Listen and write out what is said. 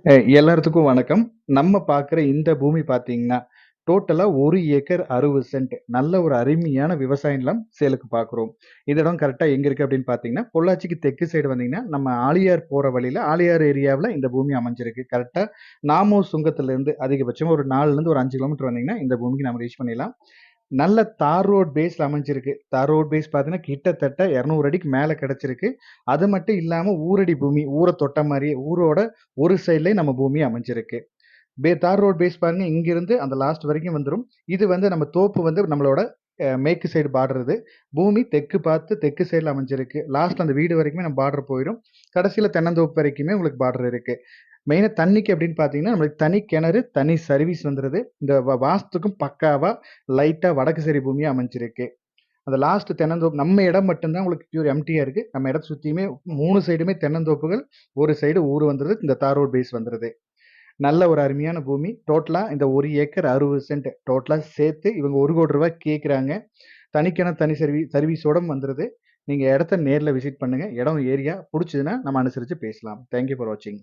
எல்லாத்துக்கும் வணக்கம். நம்ம பார்க்குற இந்த பூமி பார்த்தீங்கன்னா, டோட்டலா 1 ஏக்கர் 60 சென்ட். நல்ல ஒரு அருமையான விவசாய நிலம் சேலுக்கு பார்க்குறோம். இந்த இடம் கரெக்ட்டா எங்க இருக்கு அப்படின்னு பார்த்தீங்கன்னா, பொள்ளாச்சிக்கு தெற்கு சைடு வந்தீங்கன்னா, நம்ம ஆழியார் போற வழியில ஆழியார் ஏரியாவுல இந்த பூமி அமைஞ்சிருக்கு. கரெக்ட்டா நாமூர் சுங்கத்திலிருந்து அதிகபட்சமா ஒரு 4லேருந்து ஒரு 5 கிலோமீட்டர் வந்தீங்கன்னா, இந்த பூமிக்கு நம்ம ரீச் பண்ணிடலாம். நல்ல தார் ரோட் பேஸ்ல அமைஞ்சிருக்கு. தார் ரோட் பேஸ் பார்த்தீங்கன்னா, கிட்டத்தட்ட 200 அடிக்கு மேல கிடைச்சிருக்கு. அது மட்டும் இல்லாம ஊரடி பூமி. ஊர தொட்ட மாரியே ஊரோட ஒரு சைட்லயும் நம்ம பூமி அமைஞ்சிருக்கு. தார் ரோட் பேஸ் பாருங்க இங்கிருந்து அந்த லாஸ்ட் வரைக்கும் வந்துரும். இது வந்து நம்ம தோப்பு வந்து நம்மளோட மேற்கு சைடு பார்டர் இது. பூமி தெற்கு பார்த்து தெற்கு சைடுல அமைஞ்சிருக்கு. லாஸ்ட்ல அந்த வீடு வரைக்குமே நம்ம பார்டர் போயிரும். கடைசியில தென்னந்தோப்பு வரைக்குமே உங்களுக்கு பார்டர் இருக்கு. மெயினா தண்ணிக்கு அப்படின்னு பார்த்தீங்கன்னா, நம்மளுக்கு தனி கிணறு, தனி சர்வீஸ் வந்துருது. இந்த வாஸ்துக்கும் பக்காவா லைட்டா வடக்கு சரி பூமியா அமைஞ்சிருக்கு. அந்த லாஸ்ட் தென்னந்தோப்பு நம்ம இடம் மட்டும் தான் உங்களுக்கு பியூர் எம்ப்டியா இருக்கு. நம்ம இடத்த சுத்தியுமே 3 சைடுமே தென்னந்தோப்புகள், ஒரு சைடு ஊர் வந்துருது. இந்த தார் ரோட் பேஸ் வந்துருது. நல்ல ஒரு அருமையான பூமி. டோட்டலா இந்த 1 ஏக்கர் 60 சென்ட் டோட்டலா சேர்த்து இவங்க ரூ. 1,00,00,000 கேட்குறாங்க. தனிக்கிணறு, தனி சர்வீஸோட வந்துருது. நீங்க இடத்த நேர்ல விசிட் பண்ணுங்க. இடம் ஏரியா புடிச்சதுன்னா நம்ம அனுசரிச்சு பேசலாம். தேங்க் யூ ஃபார் வாட்சிங்.